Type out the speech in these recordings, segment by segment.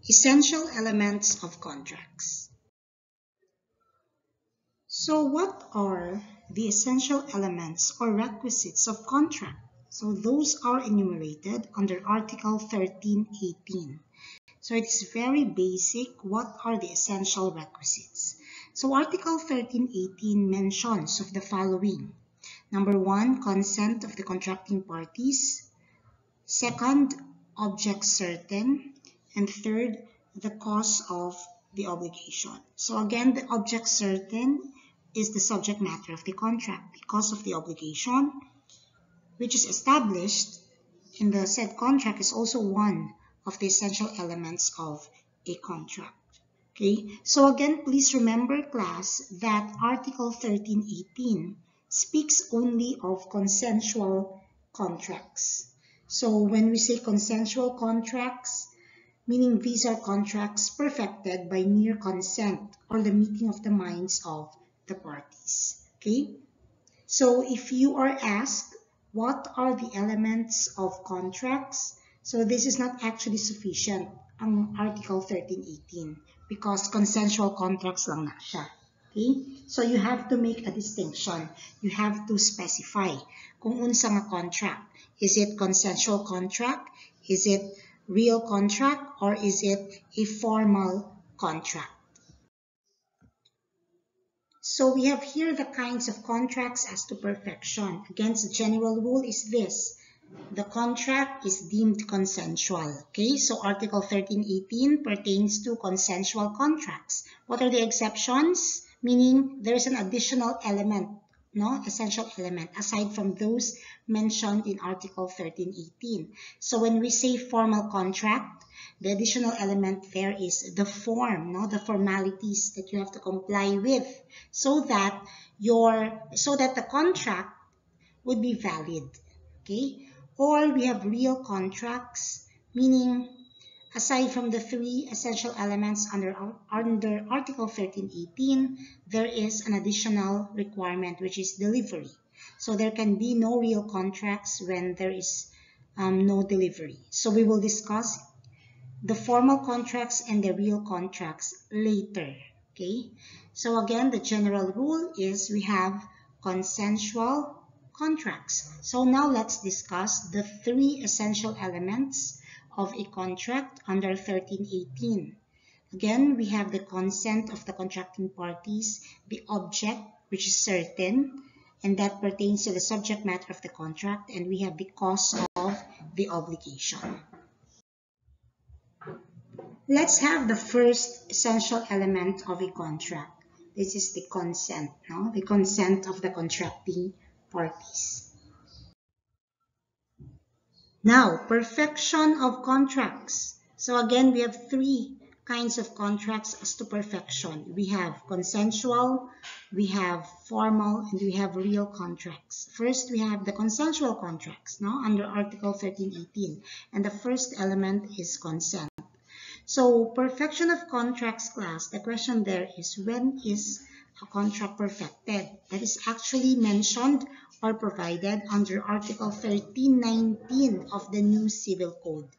Essential elements of contracts. So what are the essential elements or requisites of contract? So those are enumerated under Article 1318. So it's very basic. What are the essential requisites? So Article 1318 mentions of the following. Number 1, consent of the contracting parties. Second, object certain. And third, the cause of the obligation. So again, the object certain is the subject matter of the contract. The cause of the obligation, which is established in the said contract, is also one of the essential elements of a contract. Okay, so again, please remember, class, that Article 1318 speaks only of consensual contracts. So when we say consensual contracts, meaning these are contracts perfected by mere consent or the meeting of the minds of the parties. Okay, so if you are asked what are the elements of contracts, so this is not actually sufficient ang Article 1318 because consensual contracts lang na siya. Okay, so you have to make a distinction. You have to specify kung unsa nga contract. Is it consensual contract? Is it real contract? Or is it a formal contract? So we have here the kinds of contracts as to perfection. Again, the general rule is this. The contract is deemed consensual. Okay, so Article 1318 pertains to consensual contracts. What are the exceptions? Meaning there is an additional element, no, essential element, aside from those mentioned in Article 1318. So when we say formal contract, the additional element there is the form, no, the formalities that you have to comply with so that the contract would be valid. Okay? Or we have real contracts, meaning aside from the three essential elements under Article 1318, there is an additional requirement, which is delivery. So there can be no real contracts when there is no delivery. So we will discuss the formal contracts and the real contracts later. Okay? So again, the general rule is we have consensual contracts. So now let's discuss the three essential elements of a contract under 1318. Again, we have the consent of the contracting parties, the object, which is certain, and that pertains to the subject matter of the contract, and we have the cause of the obligation. Let's have the first essential element of a contract. This is the consent, no? The consent of the contracting parties. Now, perfection of contracts. So again, we have three kinds of contracts as to perfection. We have consensual, we have formal, and we have real contracts. First, we have the consensual contracts, no, under Article 1318. And the first element is consent. So, perfection of contracts, class, the question there is, when is a contract perfected? That is actually mentioned or provided under Article 1319 of the new Civil Code.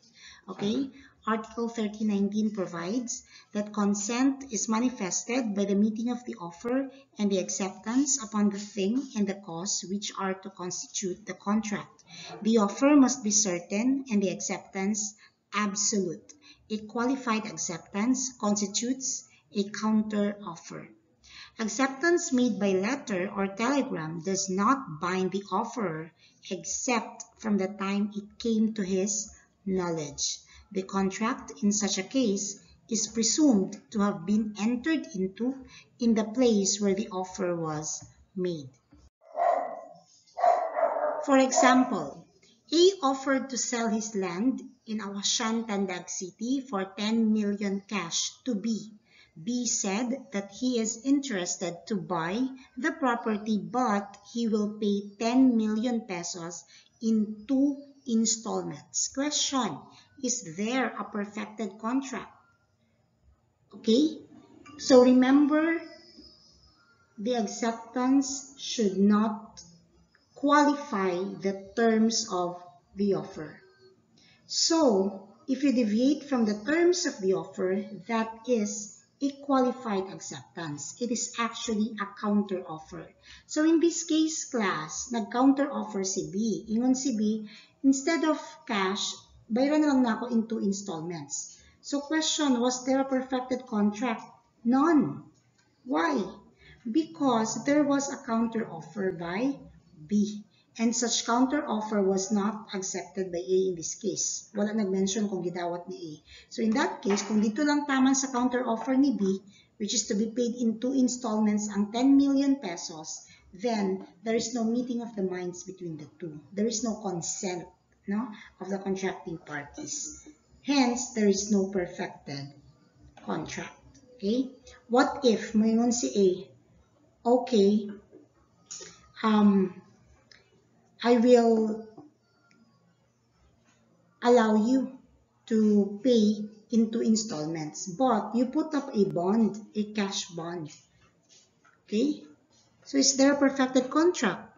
Okay? Article 1319 provides that consent is manifested by the meeting of the offer and the acceptance upon the thing and the cause which are to constitute the contract. The offer must be certain and the acceptance absolute. A qualified acceptance constitutes a counter-offer. Acceptance made by letter or telegram does not bind the offerer except from the time it came to his knowledge. The contract in such a case is presumed to have been entered into in the place where the offer was made. For example, A offered to sell his land in Awasyan, Tandag City for 10 million cash to B. B said that he is interested to buy the property, but he will pay 10 million pesos in 2 installments. Question, is there a perfected contract? Okay, so remember, the acceptance should not qualify the terms of the offer. So, if you deviate from the terms of the offer, that is a qualified acceptance. It is actually a counter-offer. So in this case, class, nag-counter-offer si B. Ingon si B, instead of cash, bayaran na lang na ako in 2 installments. So question, was there a perfected contract? None. Why? Because there was a counter-offer by B. And such counter-offer was not accepted by A in this case. Wala nag-mention kung gidawat ni A. So in that case, kung dito lang taman sa counter-offer ni B, which is to be paid in 2 installments ang 10 million pesos, then there is no meeting of the minds between the two. There is no consent, no, of the contracting parties. Hence, there is no perfected contract. Okay? What if, mayroon si A, okay, I will allow you to pay in 2 installments, but you put up a bond, a cash bond. Okay? So is there a perfected contract?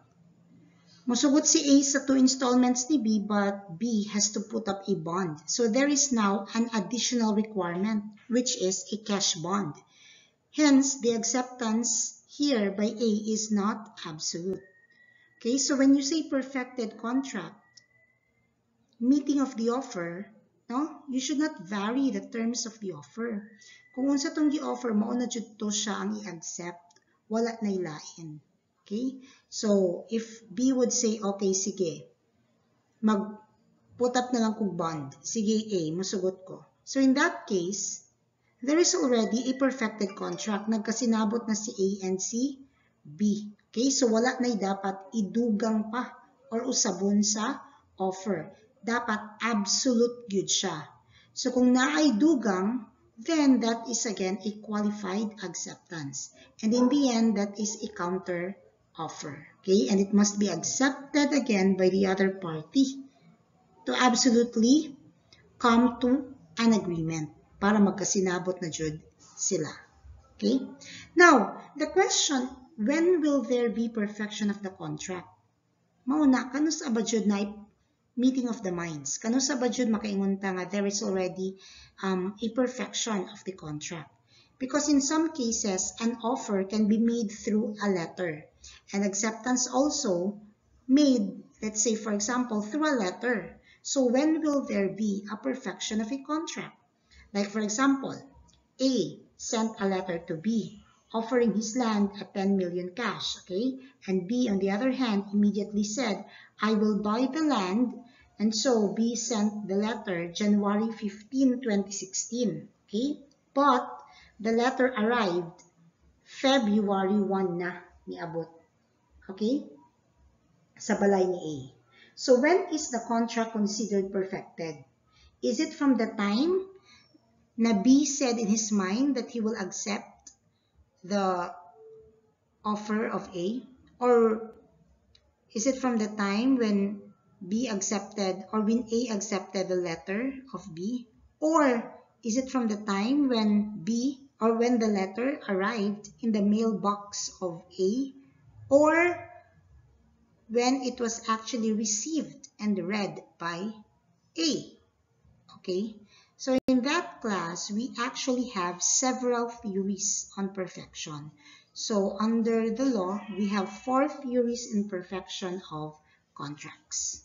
Musugot si A sa 2 installments ni B, but B has to put up a bond. So there is now an additional requirement, which is a cash bond. Hence, the acceptance here by A is not absolute. Okay, so when you say perfected contract, meeting of the offer, no, you should not vary the terms of the offer. Kung unsa tong gi-offer, mauna jud to siya ang i-accept, wala na ilain. Okay, so if B would say, okay, sige, mag-put up na lang kong bond. Sige A, masugot ko. So in that case, there is already a perfected contract. Nagkasinabot na si A and si B. Okay, so wala na dapat idugang pa or usabon sa offer. Dapat absolute good siya. So kung naay dugang, then that is again a qualified acceptance. And in the end, that is a counter offer. Okay, and it must be accepted again by the other party to absolutely come to an agreement para magkasinabot na jud sila. Okay, now the question, when will there be perfection of the contract? Mauna, kano sa abajud na meeting of the minds? Kano sa abajud makaingon ta nga there is already a perfection of the contract? Because in some cases, an offer can be made through a letter. And acceptance also made, let's say for example, through a letter. So when will there be a perfection of a contract? Like for example, A sent a letter to B offering his land at 10 million cash, okay? And B, on the other hand, immediately said, I will buy the land. And so B sent the letter January 15, 2016, okay? But the letter arrived February 1 na niabot, okay? Sa balay ni A. So when is the contract considered perfected? Is it from the time na B said in his mind that he will accept the offer of A? Or is it from the time when B accepted or when A accepted the letter of B? Or is it from the time when B or when the letter arrived in the mailbox of A? Or when it was actually received and read by A? Okay, so in that class, we actually have several theories on perfection. So under the law, we have 4 theories in perfection of contracts.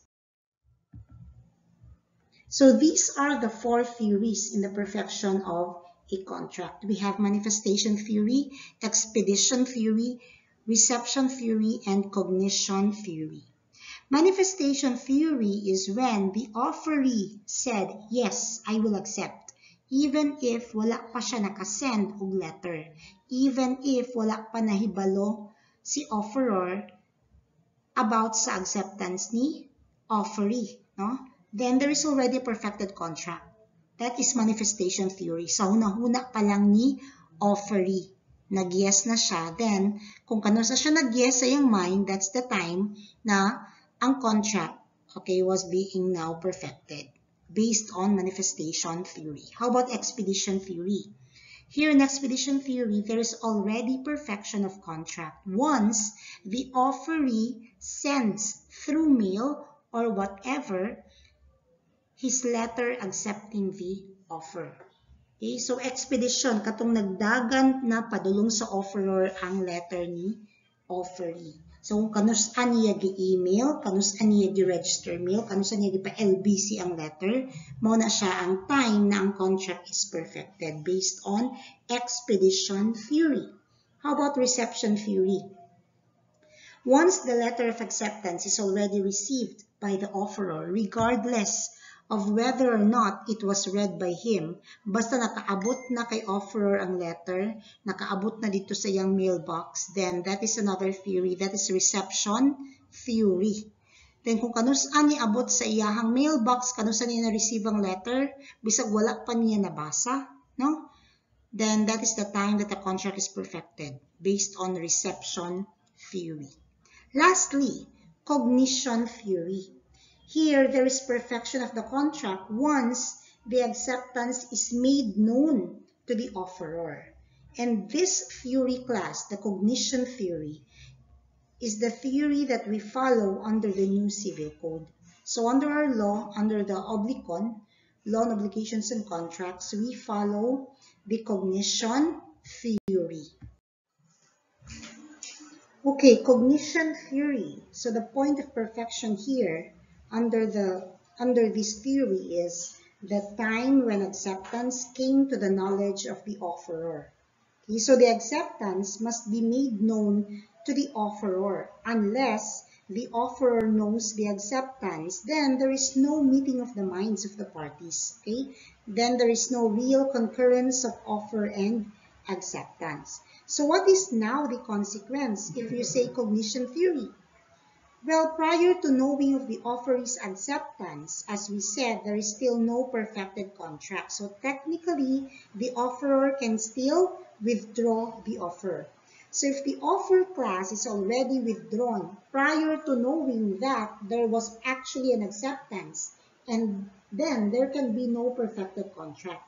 So these are the 4 theories in the perfection of a contract. We have manifestation theory, expedition theory, reception theory, and cognition theory. Manifestation theory is when the offeree said, yes, I will accept, even if wala pa siya nakasend og letter, even if wala pa nahibalo si offeror about sa acceptance ni offeree, no? Then there is already a perfected contract. That is manifestation theory. So hunahuna pa lang ni offeree, nag-yes na siya. Then kung kano sa siya nag-yes sa iyang mind, that's the time na ang contract, okay, was being now perfected based on manifestation theory. How about expedition theory? Here in expedition theory, there is already perfection of contract once the offeree sends through mail or whatever his letter accepting the offer. Okay, so expedition, katong nagdagan na padulong sa offeror ang letter ni offeree. So kung kanus-an niya gi-email, kanus-an niya gi-register mail, kanus-an niya gi-pa-LBC ang letter, mao na siya ang time na ang contract is perfected based on expedition theory. How about reception theory? Once the letter of acceptance is already received by the offeror, regardless of whether or not it was read by him, basta nakaabot na kay offeror ang letter, nakaabot na dito sa iyang mailbox, then that is another theory, that is reception theory. Then kung kanus-an ni abot sa iyahang mailbox, kanus-an niya na-receive ang letter, bisag wala pa niya nabasa, no? Then that is the time that the contract is perfected based on reception theory. Lastly, cognition theory. Here, there is perfection of the contract once the acceptance is made known to the offeror. And this theory class, the cognition theory, is the theory that we follow under the new civil code. So under our law, under the Oblicon, Law on Obligations and Contracts, we follow the cognition theory. Okay, cognition theory. So the point of perfection here under this theory is the time when acceptance came to the knowledge of the offeror. Okay, so the acceptance must be made known to the offeror. Unless the offeror knows the acceptance, then there is no meeting of the minds of the parties. Okay, then there is no real concurrence of offer and acceptance. So what is now the consequence if you say cognition theory? Well, prior to knowing of the offeree's acceptance, as we said, there is still no perfected contract. So technically, the offeror can still withdraw the offer. So if the offer class is already withdrawn prior to knowing that there was actually an acceptance, and then there can be no perfected contract.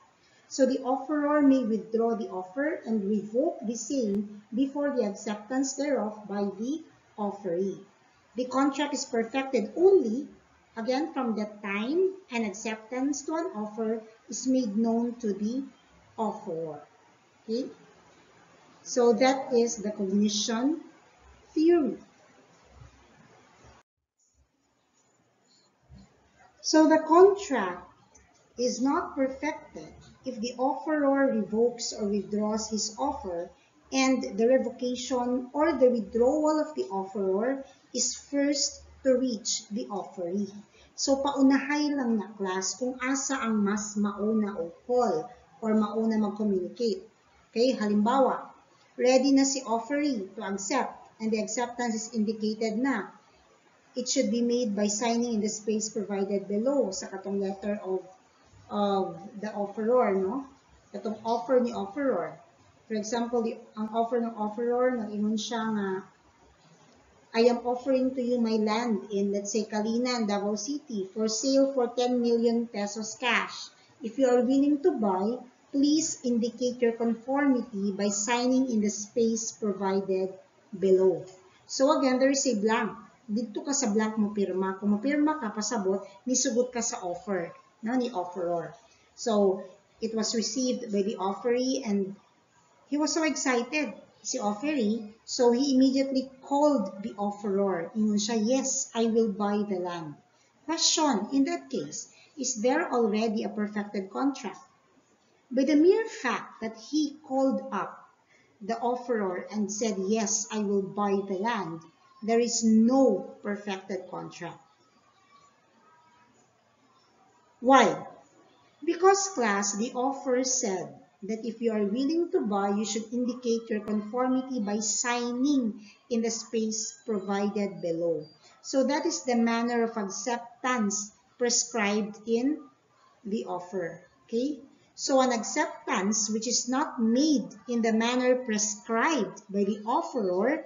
So the offeror may withdraw the offer and revoke the same before the acceptance thereof by the offeree. The contract is perfected only, again, from the time an acceptance to an offer is made known to the offeror. Okay? So that is the cognition theory. So the contract is not perfected if the offeror revokes or withdraws his offer and the revocation or the withdrawal of the offeror is first to reach the offeree. So paunahay lang na class kung asa ang mas mauna o call or mauna mag-communicate. Okay, halimbawa, ready na si offeree to accept and the acceptance is indicated na. It should be made by signing in the space provided below sa katong letter of the offeror, no? Katong offer ni offeror. For example, ang offer ng offeror, nag-ingon siya nga, I am offering to you my land in, let's say, Calina and Davao City for sale for 10 million pesos cash. If you are willing to buy, please indicate your conformity by signing in the space provided below. So again, there is a blank. Dito ka sa blank mo pirma. Kung mapirma ka, pasabot, nisugot ka sa offer, no, ni offeror. So, it was received by the offeree and he was so excited, si offeree, so he immediately called the offeror. Ingon siya, yes, I will buy the land. Question, in that case, is there already a perfected contract? By the mere fact that he called up the offeror and said, yes, I will buy the land, there is no perfected contract. Why? Because, class, the offer said that if you are willing to buy, you should indicate your conformity by signing in the space provided below. So that is the manner of acceptance prescribed in the offer. Okay? So an acceptance which is not made in the manner prescribed by the offeror,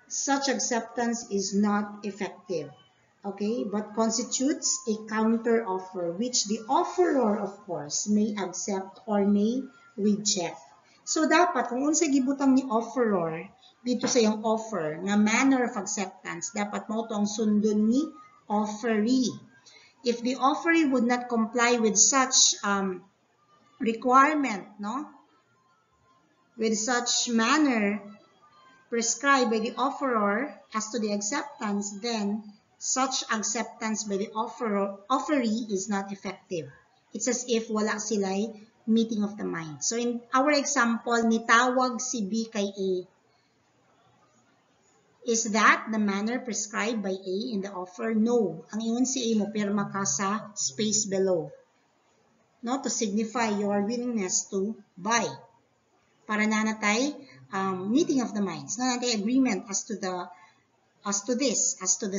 such acceptance is not effective. Okay, but constitutes a counter offer which the offeror, of course, may accept or may reject. So dapat kung unsa gibutang ni offeror dito sa iyang offer nga manner of acceptance, dapat mao to ang sundon ni offeree. if the offeree would not comply with such requirement, no, with such manner prescribed by the offeror as to the acceptance, then such acceptance by the offeree is not effective. It's as if wala sila'y meeting of the mind. So in our example, nitawag si B kay A. Is that the manner prescribed by A in the offer? No. Ang ingon si A mo, pirma ka sa space below, no, to signify your willingness to buy. Para na natay meeting of the minds, na natay agreement as to the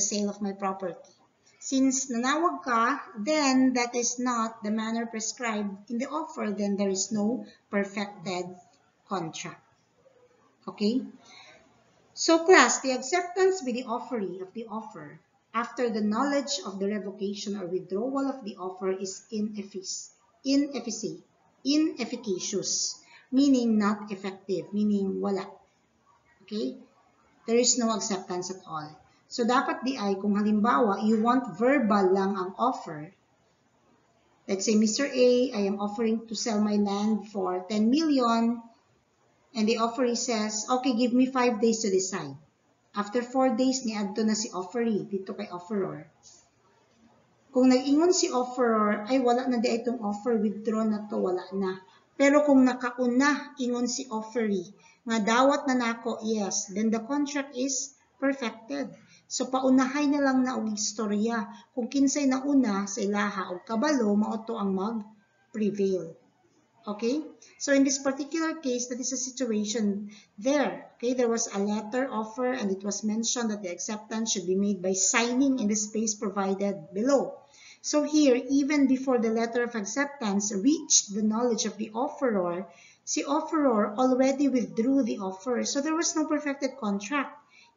sale of my property. Since nanawag ka, then that is not the manner prescribed in the offer, then there is no perfected contract. Okay? So class, the acceptance by the offeree of the offer after the knowledge of the revocation or withdrawal of the offer is inefficacious, meaning not effective, meaning wala. Okay? There is no acceptance at all. So dapat di ay, kung halimbawa, you want verbal lang ang offer. Let's say, Mr. A, I am offering to sell my land for 10 million. And the offeree says, okay, give me 5 days to decide. After 4 days, niadto na si offeree dito kay offeror. Kung nag-ingon si offeror, ay wala na di itong offer, withdraw na to, wala na. Pero kung nakauna, ingon si offeree, nga dawat na nako, yes, then the contract is perfected. So paunahay na lang na og istorya. Kung kinsay nauna sa ilaha og kabalo, mao to ang mag-prevail. Okay, so in this particular case, that is a situation there. Okay, there was a letter offer and it was mentioned that the acceptance should be made by signing in the space provided below. So here, even before the letter of acceptance reached the knowledge of the offeror, si offeror already withdrew the offer. So there was no perfected contract.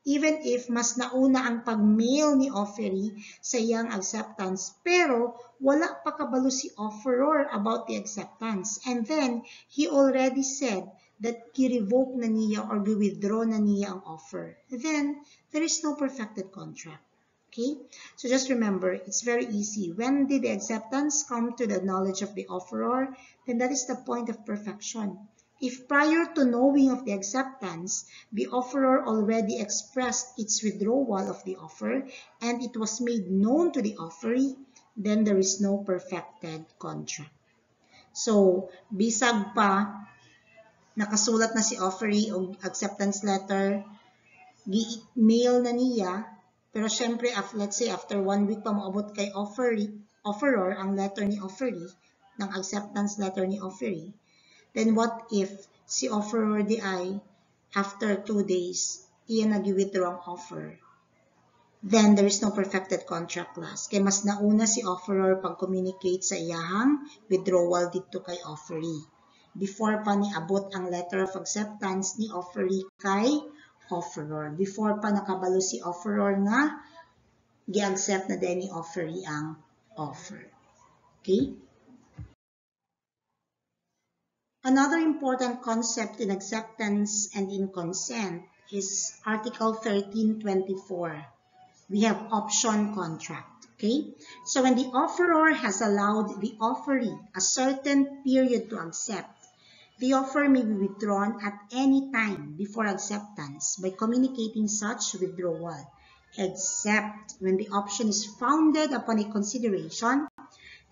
Even if mas nauna ang pag-mail ni offeree sa iyang acceptance, pero wala pa kabalo si offeror about the acceptance. And then, he already said that gi-revoke na niya or gi-withdraw na niya ang offer. Then, there is no perfected contract. Okay? So just remember, it's very easy. When did the acceptance come to the knowledge of the offeror? Then that is the point of perfection. If prior to knowing of the acceptance, the offeror already expressed its withdrawal of the offer and it was made known to the offeree, then there is no perfected contract. So, bisag pa, nakasulat na si offeree o acceptance letter, gi-mail na niya, pero syempre, let's say, after 1 week pa maabot kay offeror, ang letter ni offeree, ng acceptance letter ni offeree, then what if si offeror di ay, after 2 days, iyan nag-withdraw ang offer? Then there is no perfected contract class. Kaya mas nauna si offeror pag-communicate sa iyahang withdrawal dito kay offeree. Before pa ni abot ang letter of acceptance ni offeree kay offeror. Before pa nakabalo si offeror nga, gi-accept na din ni offeree ang offer. Okay? Another important concept in acceptance and in consent is Article 1324. We have option contract. Okay? So when the offeror has allowed the offeree a certain period to accept, the offer may be withdrawn at any time before acceptance by communicating such withdrawal, except when the option is founded upon a consideration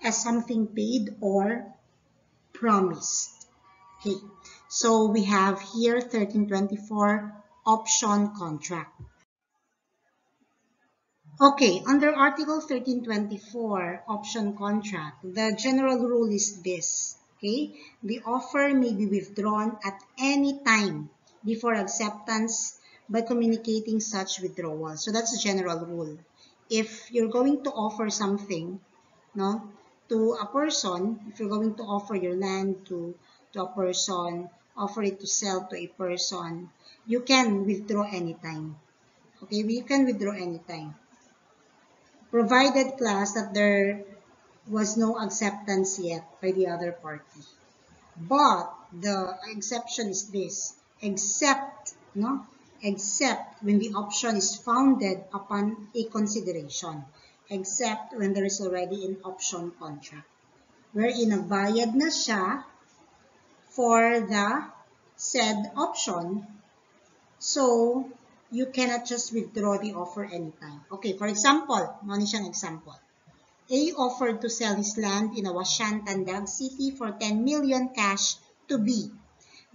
as something paid or promised. Okay, so we have here 1324 option contract. Okay, under Article 1324 option contract, the general rule is this. Okay, the offer may be withdrawn at any time before acceptance by communicating such withdrawal. So that's the general rule. If you're going to offer something, no, to a person, if you're going to offer your land to a person, offer it to sell to a person, you can withdraw anytime. Okay, you can withdraw anytime. Provided, class, that there was no acceptance yet by the other party. But the exception is this, except when the option is founded upon a consideration. except when there is already an option contract, wherein nagbayad na siya for the said option, so you cannot just withdraw the offer anytime. Okay, for example, muna siyang example. A offered to sell his land in Awasyan, Tandag City for 10 million cash to B.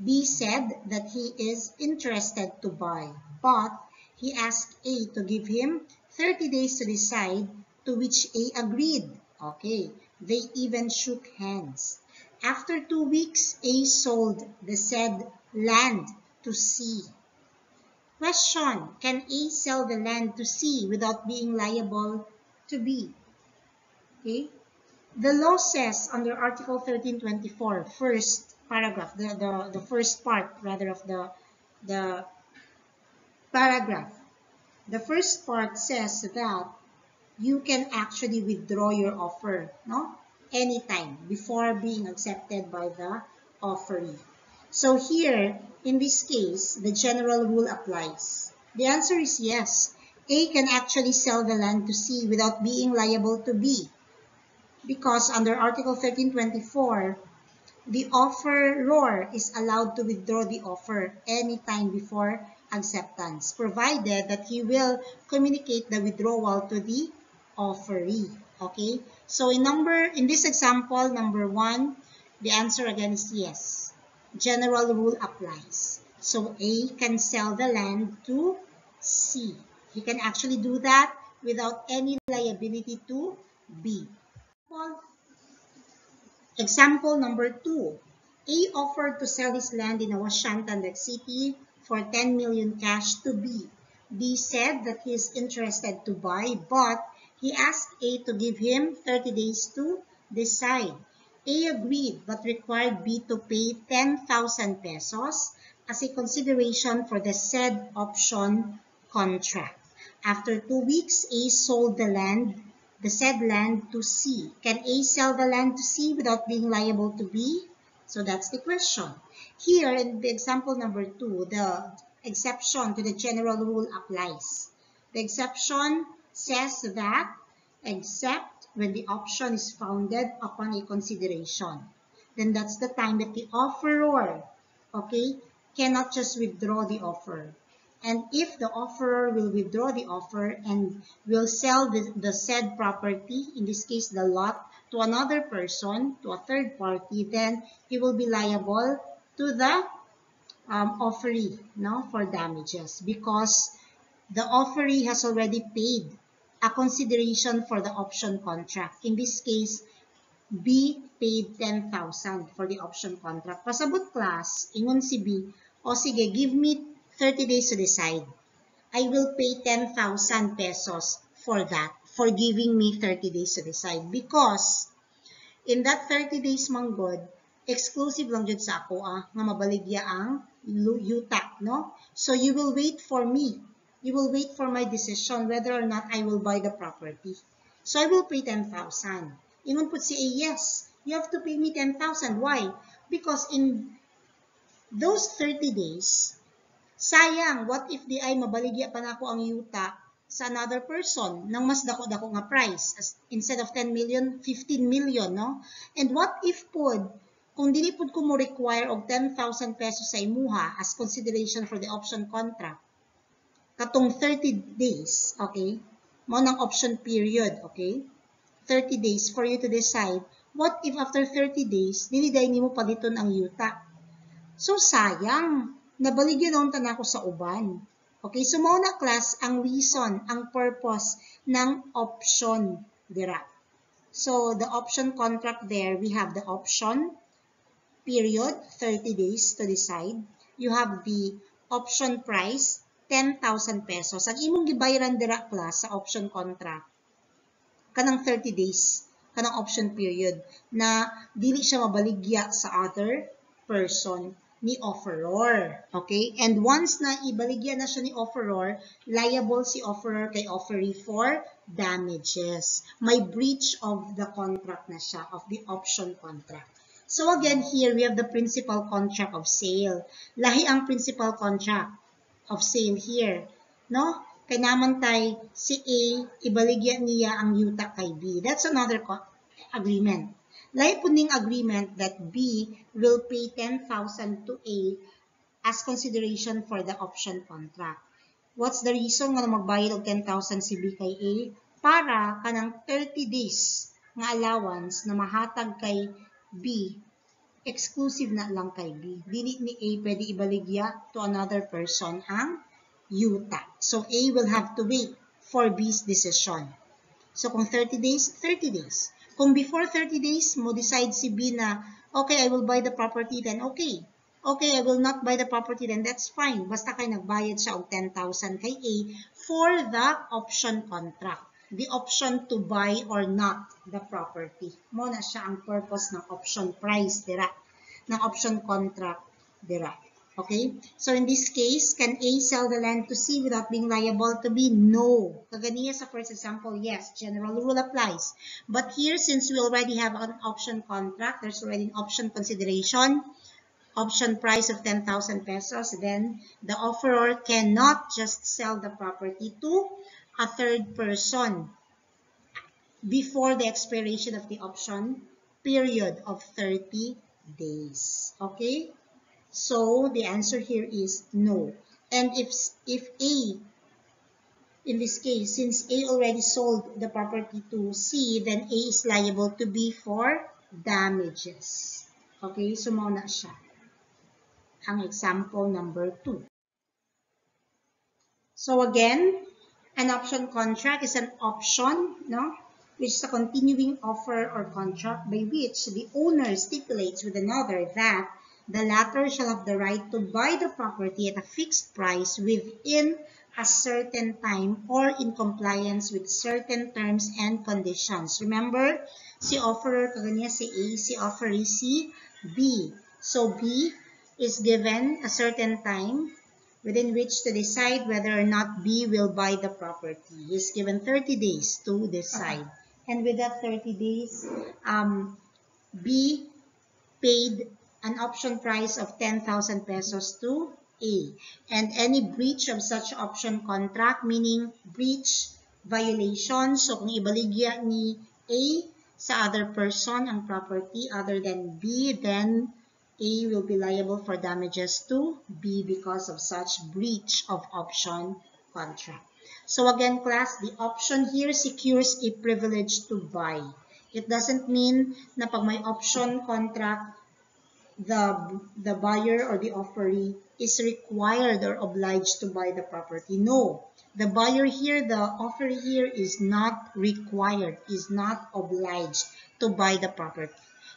B said that he is interested to buy, but he asked A to give him 30 days to decide, to which A agreed. Okay, they even shook hands. After 2 weeks, A sold the said land to C. Question: can A sell the land to C without being liable to B? Okay. The law says under Article 1324, first paragraph, the first part rather of the paragraph. The first part says that you can actually withdraw your offer, no? Anytime before being accepted by the offeree. So here, in this case, the general rule applies. The answer is yes. A can actually sell the land to C without being liable to B, because under Article 1324, the offeror is allowed to withdraw the offer anytime before acceptance, provided that he will communicate the withdrawal to the offeree. Okay? So in this example, number 1, the answer again is yes. General rule applies. So A can sell the land to C. He can actually do that without any liability to B. Example number 2. A offered to sell his land in Awasyan, Tandag City for 10 million cash to B. B said that he is interested to buy, but he asked A to give him 30 days to decide. A agreed, but required B to pay 10,000 pesos as a consideration for the said option contract. After 2 weeks, A sold the said land to C. Can A sell the land to C without being liable to B? So that's the question. Here in the example number 2, the exception to the general rule applies. The exception says that except when the option is founded upon a consideration, then that's the time that the offeror, okay, cannot just withdraw the offer. And if the offeror will withdraw the offer and will sell the said property, in this case the lot, to another person, to a third party, then he will be liable to the offeree, no, for damages, because the offeree has already paid a consideration for the option contract. In this case, B paid 10,000 for the option contract. Pasabot class, ingon si B, o sige, give me 30 days to decide. I will pay 10,000 pesos for that, for giving me 30 days to decide. Because in that 30 days manggod, exclusive lang jud sa ako nga mabaligya ang yuta, no? So you will wait for me. You will wait for my decision whether or not I will buy the property. So I will pay 10,000. Ingon pud si A, yes, you have to pay me 10,000. Why? Because in those 30 days, sayang, what if di ay mabaligya pa nako ang yuta sa another person nang mas dako-dako nga price, instead of 10 million, 15 million, no? And what if pod, kung dili pod ko mo require og 10,000 pesos sa imuha as consideration for the option contract, katong 30 days, okay? Mo nang option period, okay? 30 days for you to decide. What if after 30 days, dili day nimo paliton ang yuta? So sayang, nabaligyan naunta na ako sa uban. Okay, so mao na class ang reason, ang purpose ng option dira. So the option contract there, we have the option period, 30 days to decide. You have the option price, 10,000 pesos. Ang imong gibayaran dira class sa option contract, kanang 30 days, kanang option period, na dili siya mabaligya sa other person ni offeror. Okay? And once na ibaligya na siya ni offeror, liable si offeror kay offeree for damages. May breach of the contract na siya, of the option contract. So again, here we have the principal contract of sale. Lahi ang principal contract of sale here, no? kay naman tay si A, ibaligya niya ang yuta kay B. That's another agreement. Lahi po ning agreement that B will pay 10,000 to A as consideration for the option contract. What's the reason nga magbayad og 10,000 si B kay A? Para kanang 30 days nga allowance na mahatag kay B, exclusive na lang kay B. Dili ni A pwede ibaligya to another person ang yuta. So A will have to wait for B's decision. So kung 30 days, 30 days. Kung before 30 days, mo decide si B na, okay, I will buy the property, then okay. Okay, I will not buy the property, then that's fine. Basta kay nagbayad siya og 10,000 kay A for the option contract. The option to buy or not the property. Mo na siya ang purpose ng option price dira, ng option contract dira. Okay? So in this case, can A sell the land to C without being liable to B? No. Kaganiya sa first example, yes. General rule applies. But here, since we already have an option contract, there's already an option consideration, option price of 10,000 pesos, then the offeror cannot just sell the property to a third person before the expiration of the option period of 30 days. Okay? So the answer here is no. And if A, in this case, since A already sold the property to C, then A is liable to B for damages. Okay? So mauna siya. Ang example number 2. So again, an option contract is an option, no, which is a continuing offer or contract by which the owner stipulates with another that the latter shall have the right to buy the property at a fixed price within a certain time or in compliance with certain terms and conditions. Remember, si offeror kaganya si A, si offeree si B. So B is given a certain time within which to decide whether or not B will buy the property. He is given 30 days to decide. And with that 30 days, B paid an option price of 10,000 pesos to A. And any breach of such option contract, meaning breach, violation, so kung ibaligya ni A sa other person ang property other than B, then A will be liable for damages to B because of such breach of option contract. So again, class, the option here secures a privilege to buy. It doesn't mean na pag may option contract, the buyer or the offeree is required or obliged to buy the property. No, the buyer here, the offeree here is not required, is not obliged to buy the property.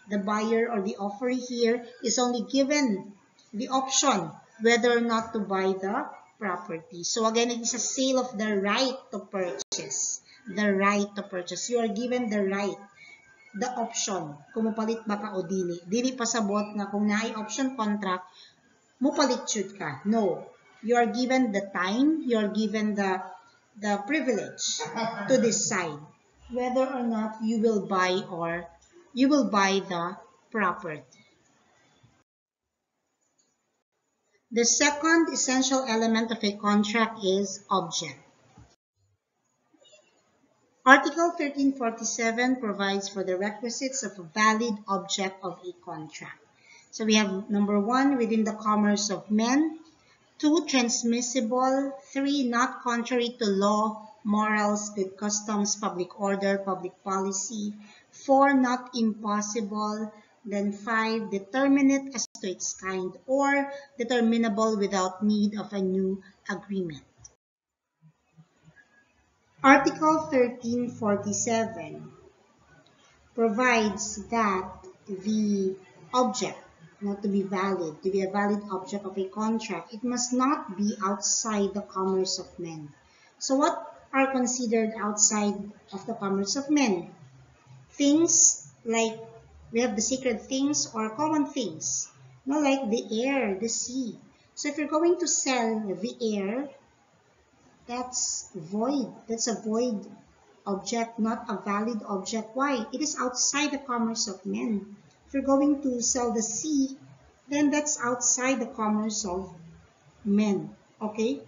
The buyer or the offeree here is only given the option whether or not to buy the property. So again, it is a sale of the right to purchase. The right to purchase. You are given the right, the option, kung mupalit ba ka o dili. Dili pasabot na kung naay option contract, mupalit shoot ka. No. You are given the time, you are given the privilege to decide whether or not you will buy the property. The second essential element of a contract is object. Article 1347 provides for the requisites of a valid object of a contract. So we have number 1, within the commerce of men, 2, transmissible, 3, not contrary to law, morals, good customs, public order, public policy, 4, not impossible, then 5, determinate as to its kind, or determinable without need of a new agreement. Article 1347 provides that the object, not to be valid, to be a valid object of a contract, it must not be outside the commerce of men. So what are considered outside of the commerce of men? Things like, we have the sacred things or common things, no, like the air, the sea. So if you're going to sell the air, that's void. That's a void object, not a valid object. Why? It is outside the commerce of men. If you're going to sell the sea, then that's outside the commerce of men. Okay?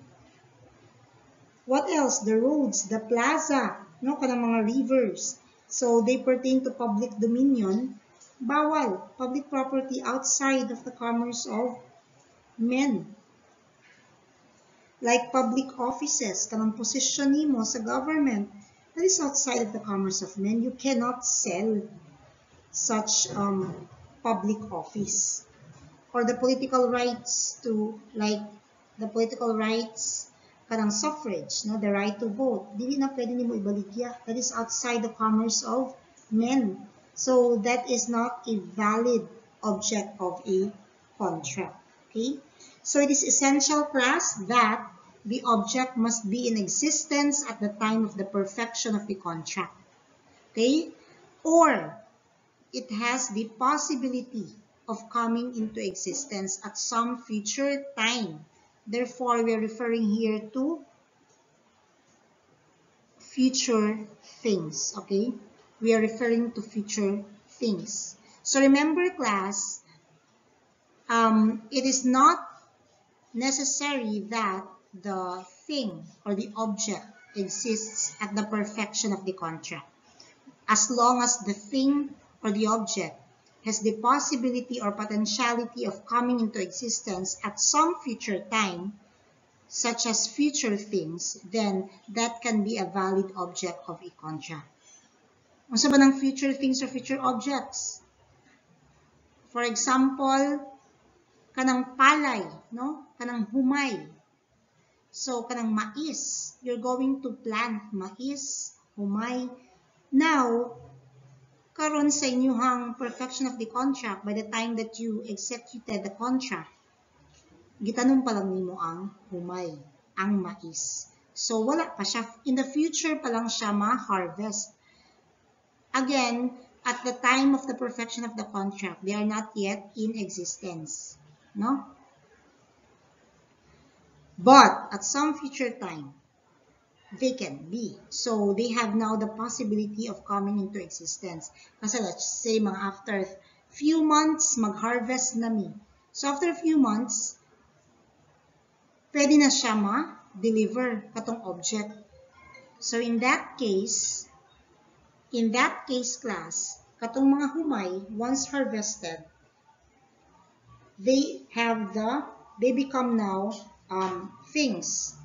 What else? The roads, the plaza, no, kanang mga rivers. So they pertain to public dominion. Bawal, public property outside of the commerce of men. Like public offices, kanang position nimo sa government, that is outside of the commerce of men. You cannot sell such public office. Or the political rights to, like the political rights, kanang suffrage, no, the right to vote, dili na pwede nimo ibaligya. That is outside the commerce of men. So that is not a valid object of a contract. Okay? So it is essential, class, that the object must be in existence at the time of the perfection of the contract. Okay? Or it has the possibility of coming into existence at some future time. Therefore, we are referring here to future things, okay? We are referring to future things. So remember, class, it is not necessary that the thing or the object exists at the perfection of the contract. As long as the thing or the object has the possibility or potentiality of coming into existence at some future time, such as future things, then that can be a valid object of a contract. Ano ba ng future things or future objects? For example, kanang palay, no? Kanang humay. So, kanang mais. You're going to plant mais, humay. Now, karon sa inyuhang perfection of the contract, by the time that you executed the contract, gitanong pa lang nimo ang humay, ang mais. So, wala pa siya. In the future pa lang siya ma-harvest. Again, at the time of the perfection of the contract, they are not yet in existence. No? But, at some future time, they can be. So, they have now the possibility of coming into existence. Kasi let's say, mga after few months, mag-harvest na mi. So, after a few months, pwede na siya ma-deliver katong object. So, in that case, class, katong mga humay, once harvested, they become now things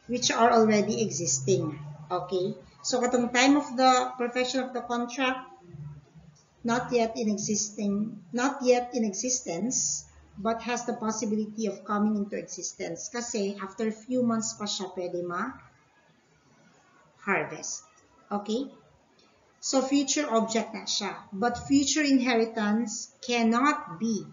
which are already existing. Okay? So, katong time of the perfection of the contract, not yet in existence, but has the possibility of coming into existence. Kasi, after a few months pa siya pwede ma-harvest. Okay? So, future object na siya. But future inheritance cannot be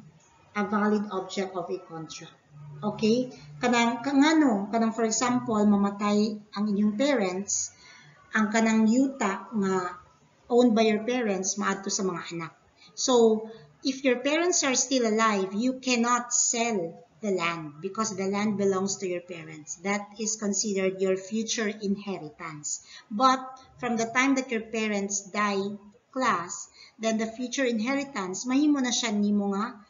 a valid object of a contract. Okay? Kanang for example, mamatay ang inyong parents, ang kanang yuta nga owned by your parents, maadto sa mga anak. So, if your parents are still alive, you cannot sell the land because the land belongs to your parents. That is considered your future inheritance. But from the time that your parents die, class, then the future inheritance, mahimo na siya nimo nga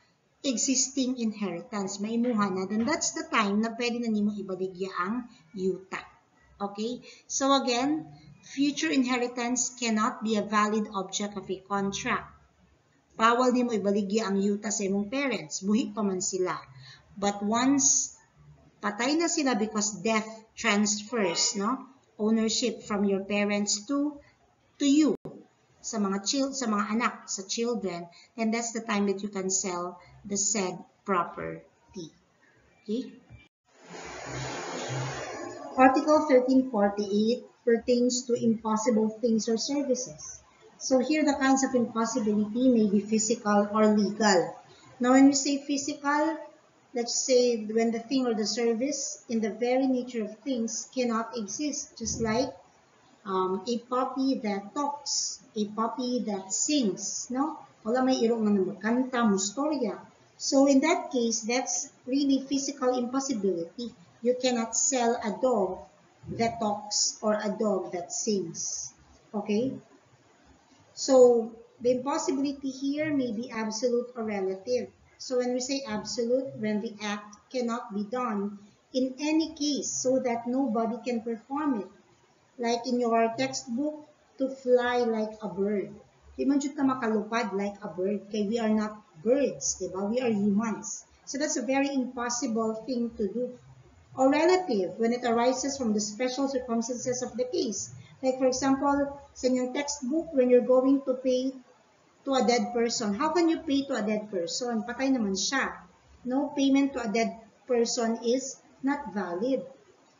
existing inheritance, maimuha na, then that's the time na pwede na nimo ibaligya ang yuta. Okay? So again, future inheritance cannot be a valid object of a contract. Bawal nimo ibaligya ang yuta sa imong parents, buhi pa man sila. But once patay na sila because death transfers, no, ownership from your parents to you, sa mga anak, sa children, then that's the time that you can sell the said property. Okay? Article 1348 pertains to impossible things or services. So here the kinds of impossibility may be physical or legal. Now when we say physical, let's say when the thing or the service in the very nature of things cannot exist, just like a puppy that talks, a puppy that sings, no? Wala may irong nga magkanta, mustorya. So in that case, that's really physical impossibility. You cannot sell a dog that talks or a dog that sings. Okay? So the impossibility here may be absolute or relative. So when we say absolute, when the act cannot be done in any case so that nobody can perform it. Like in your textbook, to fly like a bird. Di man jud ka makalupad like a bird, kay we are not birds, di ba? We are humans. So that's a very impossible thing to do. Or relative, when it arises from the special circumstances of the case. Like for example, sa inyong textbook, when you're going to pay to a dead person, how can you pay to a dead person? Patay naman siya. No payment to a dead person is not valid.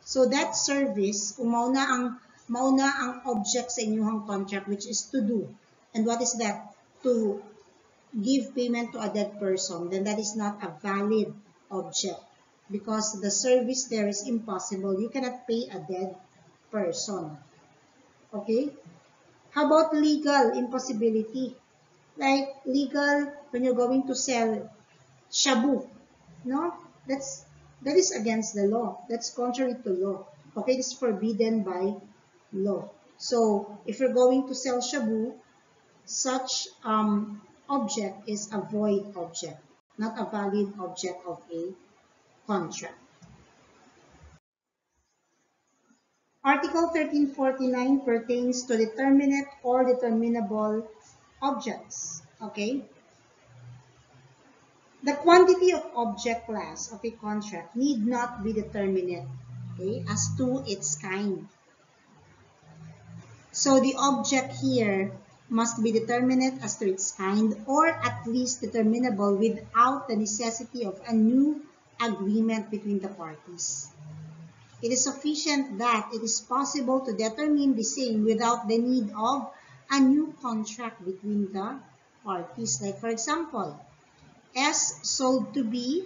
So that service, kung mauna ang object sa inyong contract, which is to do. And what is that? To give payment to a dead person, then that is not a valid object because the service there is impossible. You cannot pay a dead person. Okay? How about legal impossibility? Like legal, when you're going to sell shabu, no? That is against the law. That's contrary to law. Okay, it's forbidden by law. So if you're going to sell shabu, such object is a void object, not a valid object of a contract. Article 1349 pertains to determinate or determinable objects. Okay? The quantity of object class of a contract need not be determinate, okay, as to its kind. So the object here must be determinate as to its kind or at least determinable without the necessity of a new agreement between the parties. It is sufficient that it is possible to determine the same without the need of a new contract between the parties. Like for example, S sold to B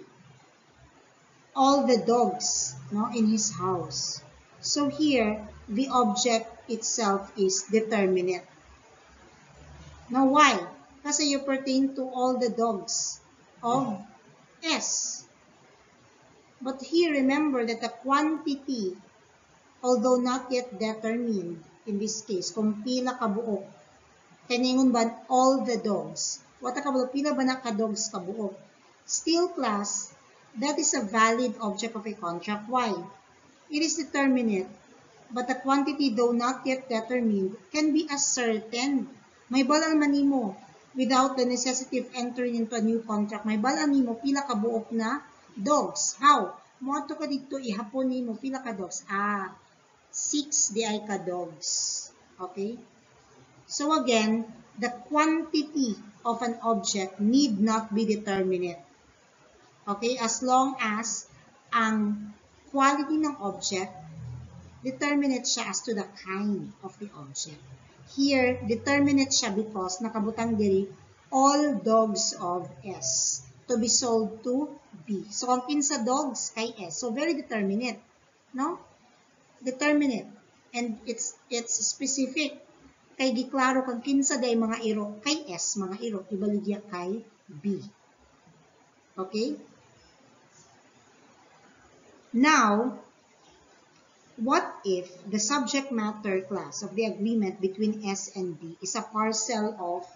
all the dogs, no, in his house. So here, the object itself is determinate. Now why? Kasi you pertain to all the dogs of S. But here, remember that the quantity, although not yet determined, in this case, kung pila kabuok, kaningon ba all the dogs? Wata kabuok, pila ba na ka-dogs kabuok? Still class, that is a valid object of a contract. Why? It is determinate, but the quantity, though not yet determined, can be ascertained. May balaan man nimo without the necessity of entering into a new contract. May balaan nimo pila ka buok na dogs. How? Moadto ka dito ihapon nimo pila ka dogs. 6 di ay ka dogs. Okay? So again, the quantity of an object need not be determinate. Okay? As long as ang quality ng object determinate siya as to the kind of the object. Here, determinate siya because nakabutang diri all dogs of S to be sold to B. So, ang kinsa dogs kay S. So, very determinate. No? Determinate. And it's specific. Kay giklaro kang kinsa day mga iro kay S, mga iro. Ibaligya kay B. Okay? Now, what if the subject matter class of the agreement between S and B is a parcel of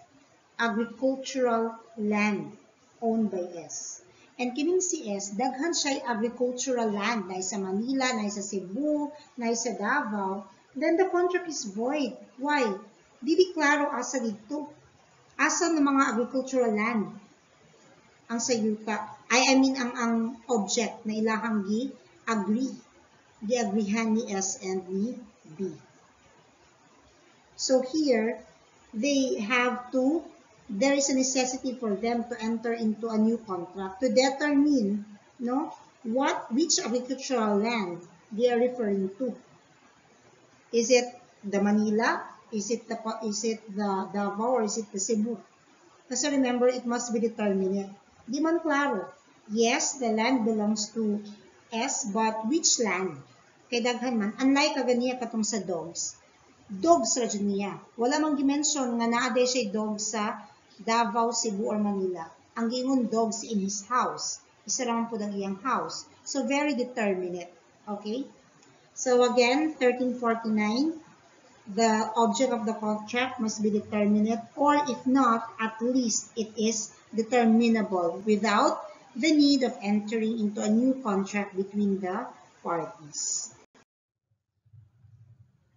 agricultural land owned by S? And kining si S, daghan siya agricultural land na sa Manila, na sa Cebu, na sa Davao, then the contract is void. Why? Di klaro asa dito. Asa ng mga agricultural land ang sayuta. I mean ang object na ilahang gi-agree. Di-agreehan ni S and ni B. So here, there is a necessity for them to enter into a new contract to determine, no, which agricultural land they are referring to. Is it the Manila? Is it the Davao or is it the Cebu? Kasi remember, it must be determinate. Di man klaro. Yes, the land belongs to S, but which land? Kay daghan man, unlike kaganiya katong sa dogs. Dogs ra jud niya. Wala mang dimension nga naa day siya dogs sa Davao, Cebu, or Manila. Ang giingon dogs in his house. Isa ra man pud ang iyang house. So very determinate. Okay? So again, 1349, the object of the contract must be determinate, or if not, at least it is determinable without the need of entering into a new contract between the parties.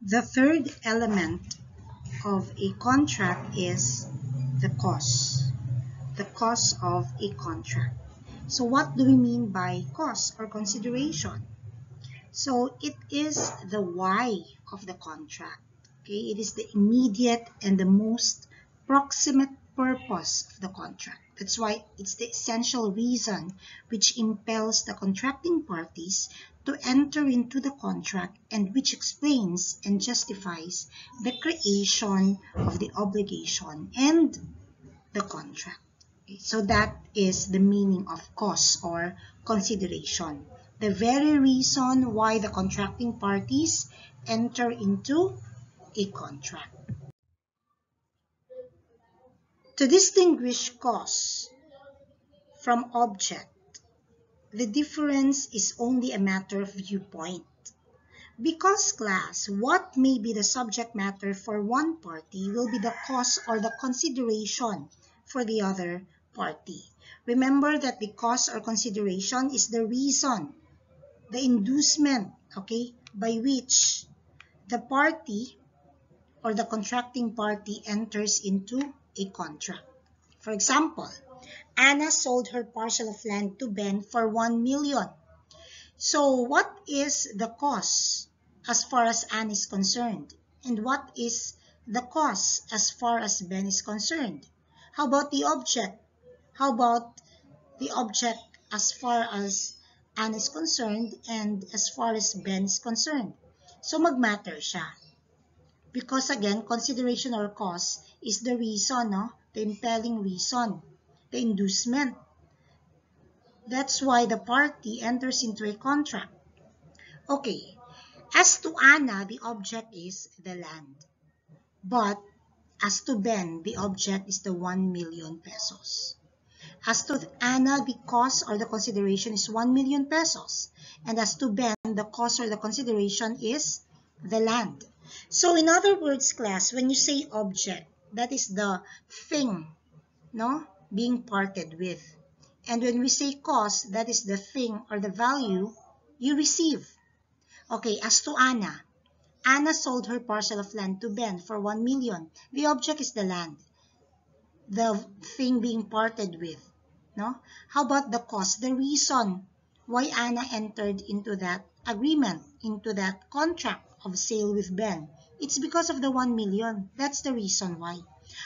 The third element of a contract is the cost of a contract. So what do we mean by cost or consideration? So it is the why of the contract. Okay, it is the immediate and the most proximate purpose of the contract. That's why it's the essential reason which impels the contracting parties to enter into the contract and which explains and justifies the creation of the obligation and the contract. Okay, so that is the meaning of cost or consideration. The very reason why the contracting parties enter into a contract. To distinguish cost from object, the difference is only a matter of viewpoint. Because class, what may be the subject matter for one party will be the cost or the consideration for the other party. Remember that the cost or consideration is the reason, the inducement, okay, by which the party or the contracting party enters into a contract. For example, Anna sold her parcel of land to Ben for 1 million. So what is the cost as far as Anne is concerned? And what is the cost as far as Ben is concerned? How about the object? How about the object as far as Anne is concerned and as far as Ben is concerned? So magmatter siya. Because again, consideration or cost is the reason, no? The impelling reason, the inducement. That's why the party enters into a contract. Okay, as to Anna, the object is the land. But as to Ben, the object is the 1 million pesos. As to Anna, the cost or the consideration is 1 million pesos. And as to Ben, the cost or the consideration is the land. So in other words, class, when you say object, that is the thing, no, being parted with. And when we say cost, that is the thing or the value you receive. Okay, as to Anna, Anna sold her parcel of land to Ben for 1 million. The object is the land, the thing being parted with. No? How about the cost? The reason why Anna entered into that agreement, into that contract of sale with Ben. It's because of the 1 million. That's the reason why.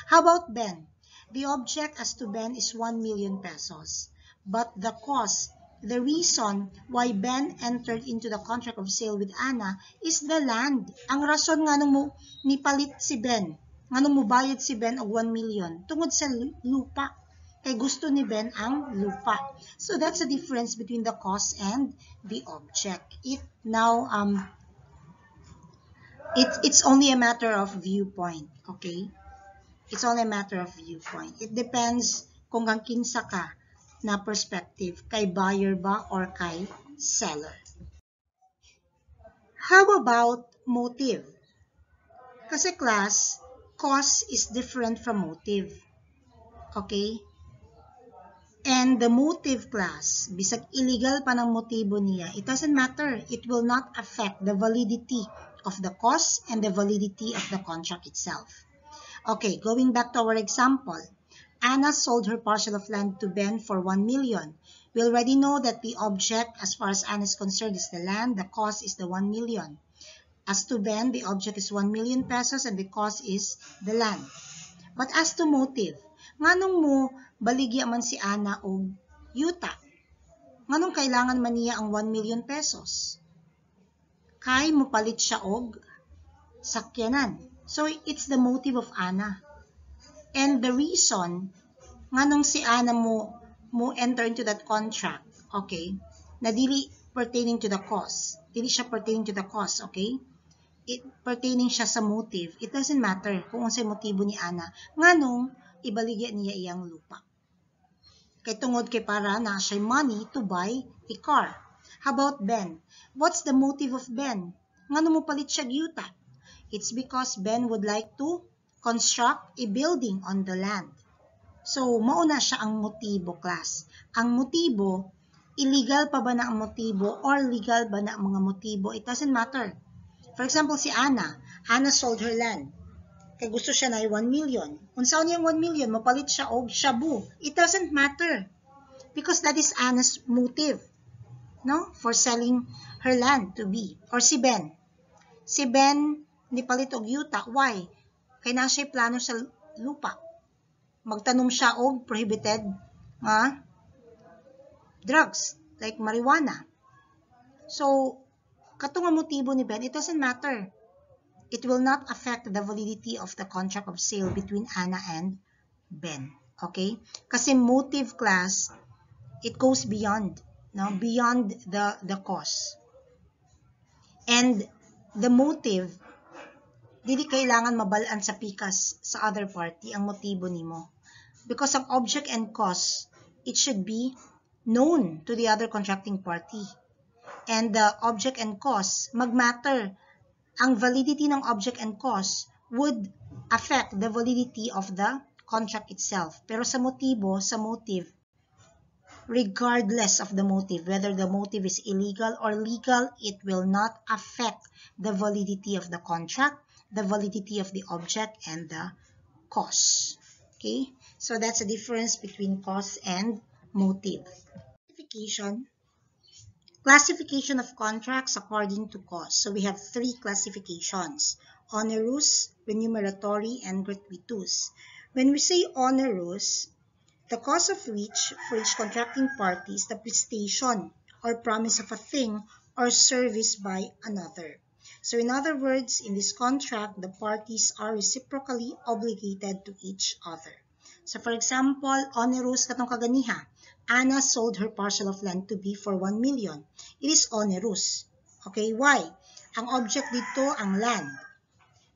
How about Ben? The object as to Ben is 1 million pesos. But the cost, the reason why Ben entered into the contract of sale with Anna is the land. Ang rason nga nung mo nipalit si Ben, nga nung mubayad si Ben og 1 million, tungod sa lupa. Kay gusto ni Ben ang lupa. So that's the difference between the cost and the object. It's only a matter of viewpoint, okay? It's only a matter of viewpoint. It depends kung ang kinsa ka na perspective, kay buyer ba or kay seller. How about motive? Kasi class, cost is different from motive. Okay? And the motive class, bisag illegal pa ng motibo niya, it doesn't matter. It will not affect the validity of the cost and the validity of the contract itself. Okay, going back to our example. Anna sold her parcel of land to Ben for 1 million. We already know that the object, as far as Anna is concerned, is the land. The cost is the 1 million. As to Ben, the object is 1 million pesos and the cost is the land. But as to motive, nganong mo baligya man si Anna og yuta? Nganong kailangan man niya ang 1 million pesos? Kay mupalit siya og sakyanan. So it's the motive of Anna. And the reason nganong si Anna mo enter into that contract, okay, na dili pertaining to the cost. Dili siya pertaining to the cost, okay? It pertaining siya sa motive. It doesn't matter kung unsay motibo ni Anna. Nganong ibaligya niya iyang lupa. Kay tungod kay para na siya money to buy a car. How about Ben? What's the motive of Ben? Nganong mo palit siya gyuta? It's because Ben would like to construct a building on the land. So, mauna siya ang motibo, class. Ang motibo illegal pa ba na ang motibo or legal ba na ang mga motibo, it doesn't matter. For example, si Ana sold her land. Kaya gusto siya na 1 million. Kung saan yung 1 million, mapalit siya og shabu. It doesn't matter. Because that is Ana's motive, no? For selling her land to B. Or si Ben. Si Ben, nipalit og yuta. Why? Kaya na siya plano sa lupa. Magtanom siya og prohibited drugs, like marijuana. So, katong ang motibo ni Ben, it doesn't matter. It will not affect the validity of the contract of sale between Ana and Ben. Okay? Kasi motive class, it goes beyond, no? Beyond the cause. And the motive, dili kailangan mabalaan sa pikas sa other party ang motibo nimo. Because ang object and cause, it should be known to the other contracting party. And the object and cause, magmatter. Ang validity ng object and cause would affect the validity of the contract itself. Pero sa motibo, sa motive, regardless of the motive, whether the motive is illegal or legal, it will not affect the validity of the contract, the validity of the object, and the cause. Okay? So that's the difference between cause and motive. Classification of contracts according to cause. So we have 3 classifications: onerous, remuneratory, and gratuitous. When we say onerous, the cause of which for each contracting party is the prestation or promise of a thing or service by another. So in other words, in this contract, the parties are reciprocally obligated to each other. So for example, onerous katong kaganiha. Ana sold her parcel of land to B for 1 million. It is onerous. Okay, why? Ang object dito, ang land.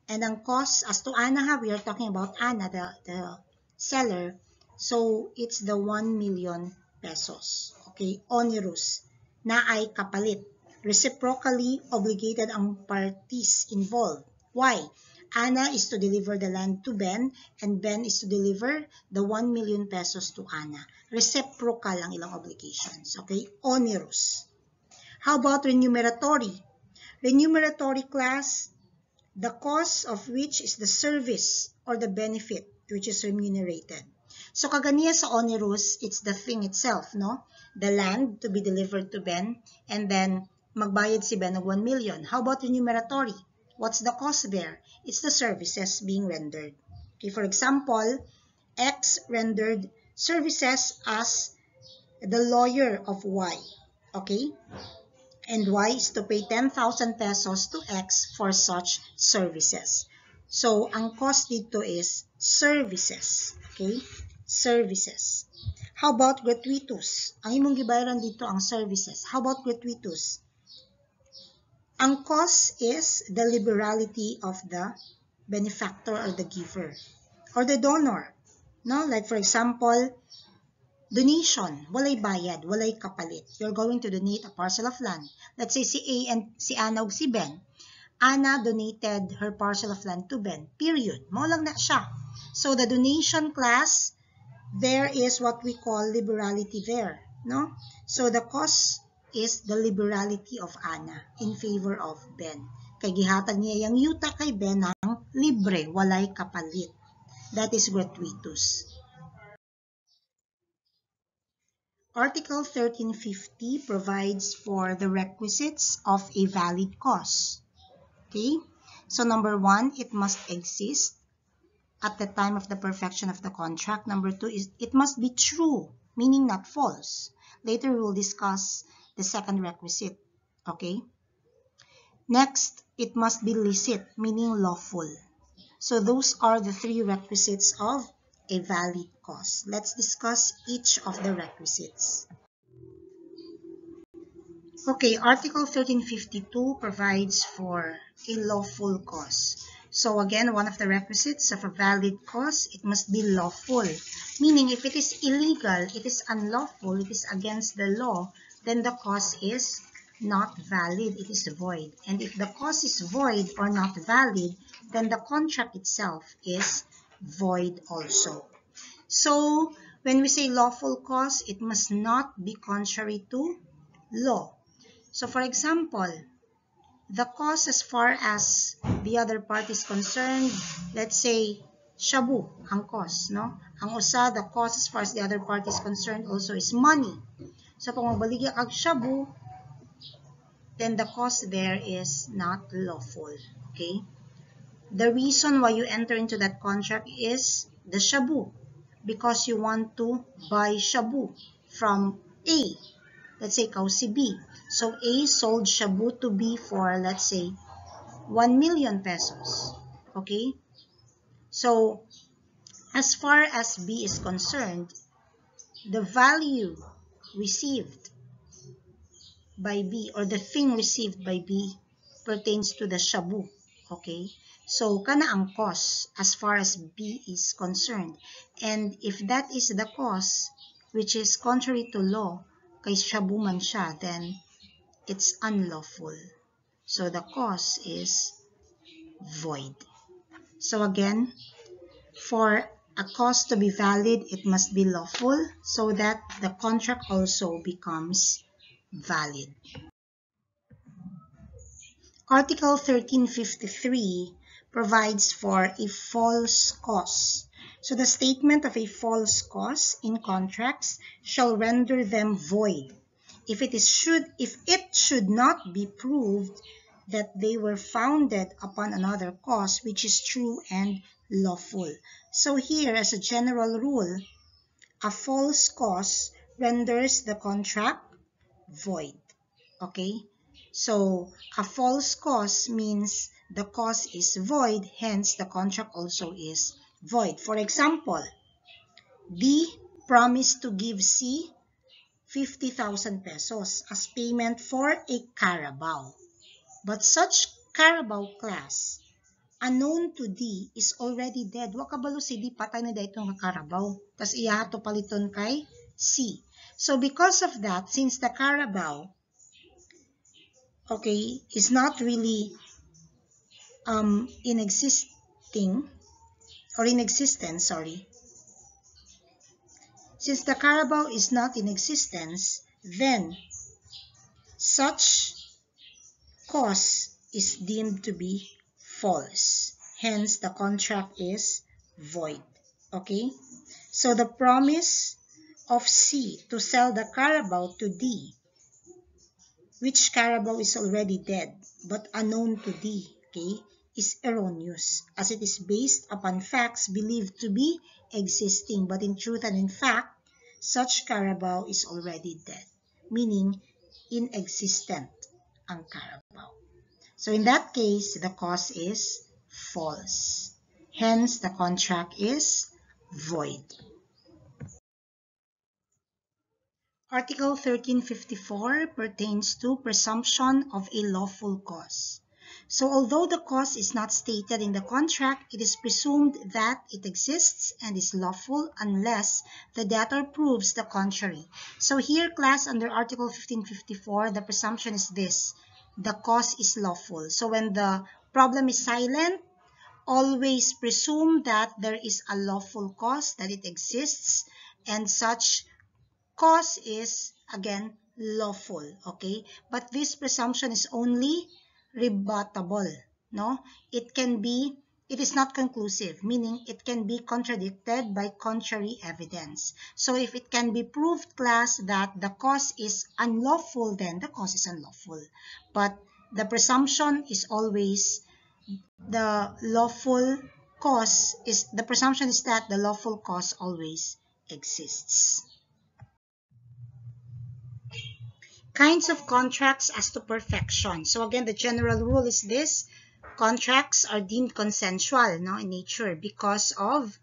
And ang cost, as to Ana, we are talking about Ana, the seller. So, it's the 1 million pesos. Okay, onerous. Na ay kapalit. Reciprocally obligated ang parties involved. Why? Ana is to deliver the land to Ben, and Ben is to deliver the 1 million pesos to Ana. Reciprocal ang ilang obligations. Okay? Onerous. How about remuneratory? Remuneratory class, the cost of which is the service or the benefit which is remunerated. So, kaganiya sa onerous, it's the thing itself, no? The land to be delivered to Ben, and then magbayad si Ben ng 1 million. How about remuneratory? What's the cost there? It's the services being rendered. Okay, for example, X rendered services as the lawyer of Y. Okay? And Y is to pay 10,000 pesos to X for such services. So, ang cost dito is services. Okay? Services. How about gratuitous? Ang imong gibayaran dito ang services. How about gratuitous? Ang cost is the liberality of the benefactor or the giver or the donor. No? Like for example, donation, walay bayad, walay kapalit. You're going to donate a parcel of land. Let's say si A and si Ana ug si Ben. Ana donated her parcel of land to Ben. Period. Mao lang na siya. So the donation class, there is what we call liberality there. No? So the cost is the liberality of Ana in favor of Ben. Kay gihatag niya yung yuta kay Ben ng libre, walay kapalit. That is gratuitous. Article 1350 provides for the requisites of a valid cause. Okay? So number 1, it must exist at the time of the perfection of the contract. Number 2 is it must be true, meaning not false. Later we will discuss the second requisite. Okay? Next, it must be licit, meaning lawful. So those are the 3 requisites of a valid cause. Let's discuss each of the requisites. Okay, Article 1352 provides for a lawful cause. So again, one of the requisites of a valid cause, it must be lawful. Meaning, if it is illegal, it is unlawful, it is against the law, then the cause is not valid, it is void. And if the cause is void or not valid, then the contract itself is void also. So, when we say lawful cause, it must not be contrary to law. So for example, the cause as far as the other party is concerned, let's say, shabu, ang cause, no? Ang usa, the cause as far as the other party is concerned also is money. So kung magbaligya kag shabu, then the cause there is not lawful, okay? The reason why you enter into that contract is the shabu, because you want to buy shabu from A. Let's say ikaw si B. So A sold shabu to B for, let's say, 1 million pesos. Okay? So, as far as B is concerned, the value received by B or the thing received by B pertains to the shabu. Okay? So, kana ang cost as far as B is concerned. And if that is the cause, which is contrary to law, kay shabu man siya, then it's unlawful. So, the cause is void. So, again, for a cause to be valid, it must be lawful so that the contract also becomes valid. Article 1353 provides for a false cause. So the statement of a false cause in contracts shall render them void if it should not be proved that they were founded upon another cause which is true and lawful. So here, as a general rule, a false cause renders the contract void. Okay? So, a false cause means the cause is void, hence the contract also is void. For example, B promised to give C 50,000 pesos as payment for a Carabao. But such Carabao class, unknown to D, is already dead. Wa kabalo si D, patay na dahito nga Carabao. Tas iya to paliton kay C. So because of that, since the Carabao, okay, is not really in existence, sorry. Since the Carabao is not in existence, then such cause is deemed to be false. Hence, the contract is void. Okay? So, the promise of C to sell the Carabao to D, which Carabao is already dead but unknown to D, okay, is erroneous as it is based upon facts believed to be existing, but in truth and in fact, such Carabao is already dead, meaning inexistent ang Carabao. So in that case, the cause is false. Hence, the contract is void. Article 1354 pertains to presumption of a lawful cause. So although the cause is not stated in the contract, it is presumed that it exists and is lawful unless the debtor proves the contrary. So here, class, under Article 1554, the presumption is this: the cause is lawful. So when the problem is silent, always presume that there is a lawful cause, that it exists, and such cause is, again, lawful, okay? But this presumption is only rebuttable, no? It is not conclusive, meaning it can be contradicted by contrary evidence. So if it can be proved, class, that the cause is unlawful, then the cause is unlawful. But the presumption is always the presumption is that the lawful cause always exists. Kinds of contracts as to perfection. So again, the general rule is this: contracts are deemed consensual, no, in nature because of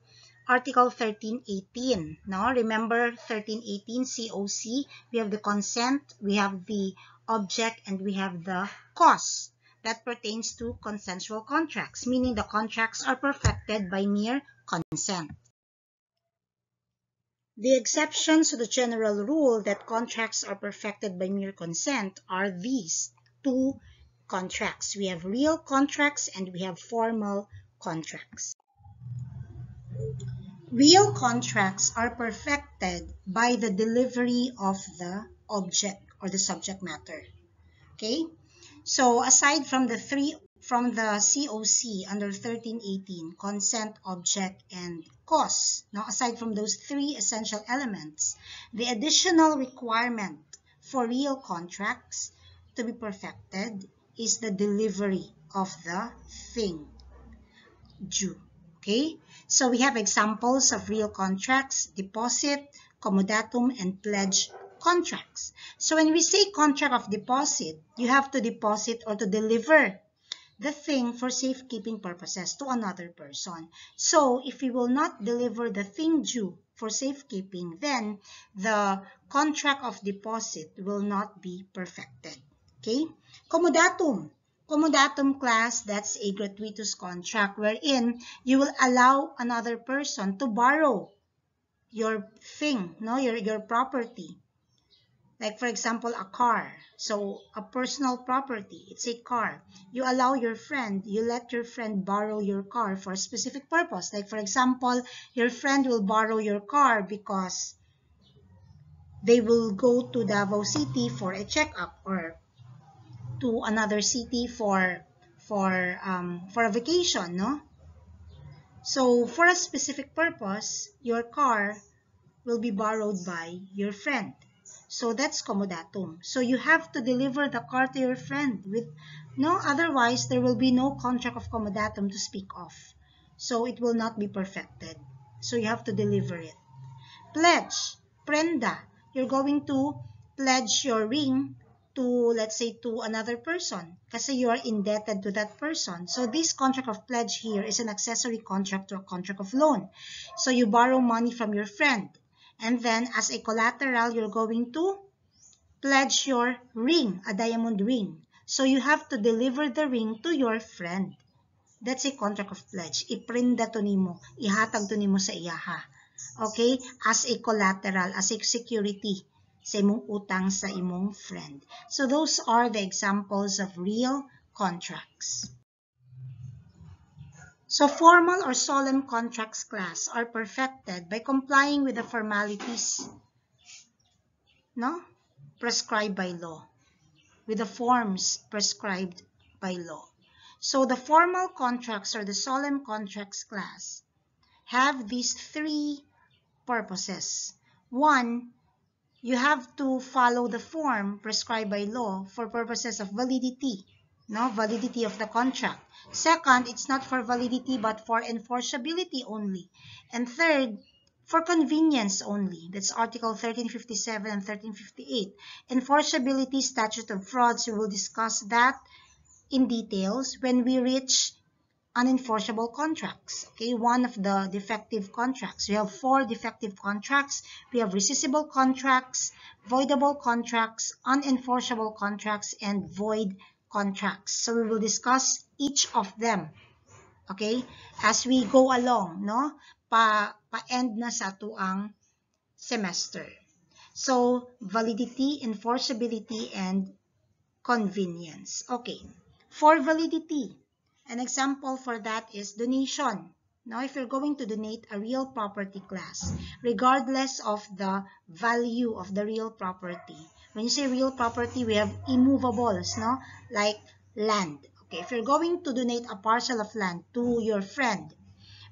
Article 1318. No, remember 1318 COC. We have the consent, we have the object, and we have the cause. That pertains to consensual contracts, meaning the contracts are perfected by mere consent. The exceptions to the general rule that contracts are perfected by mere consent are these two contracts. We have real contracts and we have formal contracts. Real contracts are perfected by the delivery of the object or the subject matter. Okay? So aside from the COC under 1318, consent, object, and cause. Now, aside from those three essential elements, the additional requirement for real contracts to be perfected is the delivery of the thing due. Okay, so we have examples of real contracts: deposit, comodatum, and pledge contracts. So when we say contract of deposit, you have to deposit or to deliver the thing for safekeeping purposes to another person. So if we will not deliver the thing due for safekeeping, then the contract of deposit will not be perfected. Okay? Comodatum. Comodatum class, that's a gratuitous contract wherein you will allow another person to borrow your thing, no, your property. Like, for example, a car. So a personal property, it's a car. You allow your friend, you let your friend borrow your car for a specific purpose. Like, for example, your friend will borrow your car because they will go to Davao City for a checkup, or to another city for a vacation, no? So for a specific purpose, your car will be borrowed by your friend. So that's comodatum. So you have to deliver the car to your friend with no, otherwise there will be no contract of comodatum to speak of. So it will not be perfected. So you have to deliver it. Pledge, prenda. You're going to pledge your ring to, let's say, to another person kasi you are indebted to that person. So this contract of pledge here is an accessory contract to a contract of loan. So you borrow money from your friend, and then as a collateral, you're going to pledge your ring, a diamond ring. So you have to deliver the ring to your friend. That's a contract of pledge. Iprinda to nimo, ihatag to nimo sa iyaha. Okay? As a collateral, as a security sa imong utang sa imong friend. So those are the examples of real contracts. So formal or solemn contracts class are perfected by complying with the formalities, no, prescribed by law, with the forms prescribed by law. So the formal contracts or the solemn contracts class have these three purposes. One, you have to follow the form prescribed by law for purposes of validity, no, validity of the contract. Second, it's not for validity but for enforceability only. And third, for convenience only. That's Article 1357 and 1358. Enforceability, statute of frauds, we will discuss that in details when we reach unenforceable contracts. Okay, one of the defective contracts. We have 4 defective contracts. We have rescissible contracts, voidable contracts, unenforceable contracts, and void contracts. So we will discuss each of them, okay, as we go along, no? Pa-end na sa tuang semester. So validity, enforceability, and convenience. Okay, for validity, an example for that is donation. Now, if you're going to donate a real property class, regardless of the value of the real property. When you say real property, we have immovables, no? Like land. Okay, if you're going to donate a parcel of land to your friend,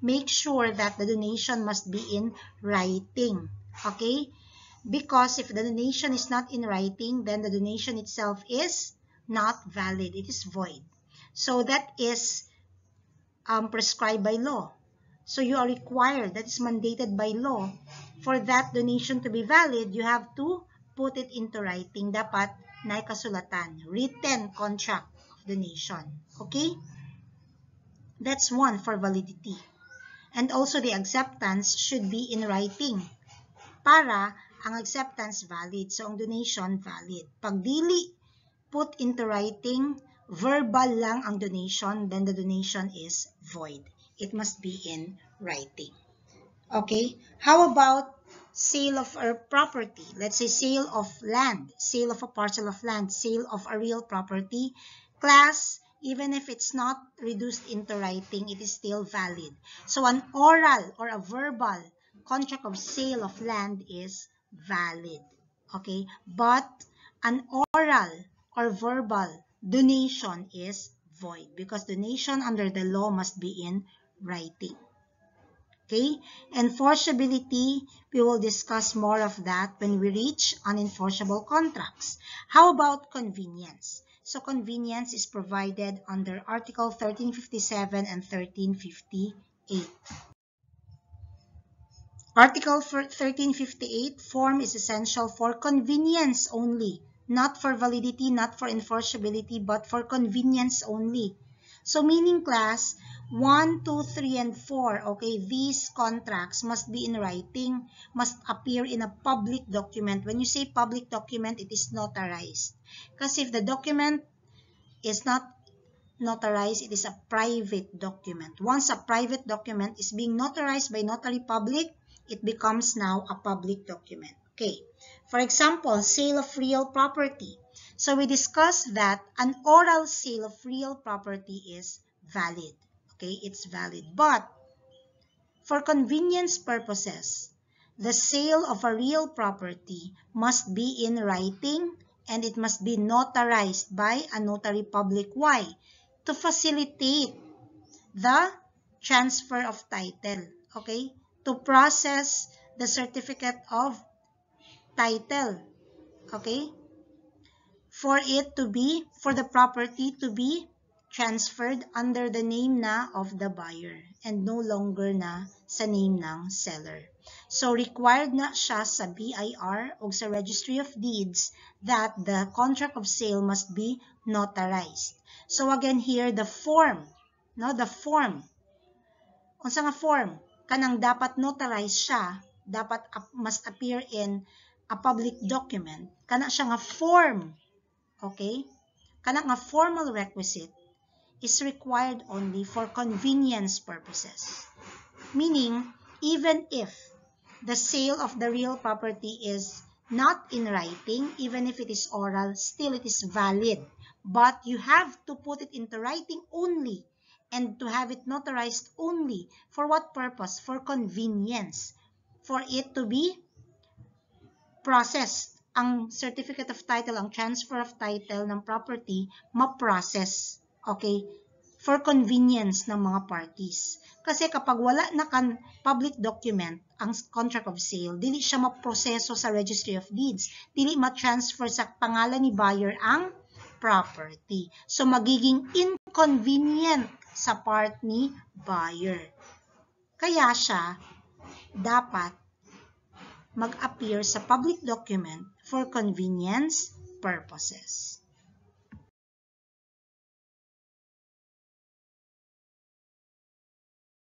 make sure that the donation must be in writing. Okay? Because if the donation is not in writing, then the donation itself is not valid. It is void. So that is prescribed by law. So you are required, that is mandated by law, for that donation to be valid, you have to put it into writing. Dapat na kasulatan, written contract of donation. Okay? That's one for validity. And also the acceptance should be in writing para ang acceptance valid. So ang donation valid. Pag dili put into writing, verbal lang ang donation, then the donation is void. It must be in writing. Okay? How about sale of a property? Let's say sale of land, sale of a parcel of land, sale of a real property. Class, Even if it's not reduced into writing, it is still valid. So an oral or a verbal contract of sale of land is valid. Okay? But an oral or verbal donation is void because donation under the law must be in writing. Okay? Enforceability, we will discuss more of that when we reach unenforceable contracts. How about convenience? So convenience is provided under Article 1357 and 1358. Article 1358, form is essential for convenience only, not for validity, not for enforceability, but for convenience only. So meaning class, 1, 2, 3, and 4, okay, these contracts must be in writing, must appear in a public document. When you say public document, it is notarized. Because if the document is not notarized, it is a private document. Once a private document is being notarized by notary public, it becomes now a public document. Okay. For example, sale of real property. So we discussed that an oral sale of real property is valid. Okay, it's valid. But for convenience purposes, the sale of a real property must be in writing and it must be notarized by a notary public. Why? To facilitate the transfer of title. Okay? To process the certificate of title. Okay? For the property to be transferred under the name na of the buyer and no longer na sa name ng seller. So, required na siya sa BIR o sa Registry of Deeds that the contract of sale must be notarized. So, again here, the form, no, the form. Unsa nga form? Kanang dapat notarize siya, dapat must appear in a public document. Kana siya nga form. Okay? Kana nga formal requisite is required only for convenience purposes. Meaning, even if the sale of the real property is not in writing, even if it is oral, still it is valid. But you have to put it into writing only and to have it notarized only. For what purpose? For convenience. For it to be processed. Ang certificate of title, ang transfer of title ng property, ma-process. Okay? For convenience ng mga parties. Kasi kapag wala na kan public document, ang contract of sale, dili siya maproseso sa Registry of Deeds. Dili ma-transfer sa pangalan ni buyer ang property. So, magiging inconvenient sa part ni buyer. Kaya siya dapat mag-appear sa public document for convenience purposes.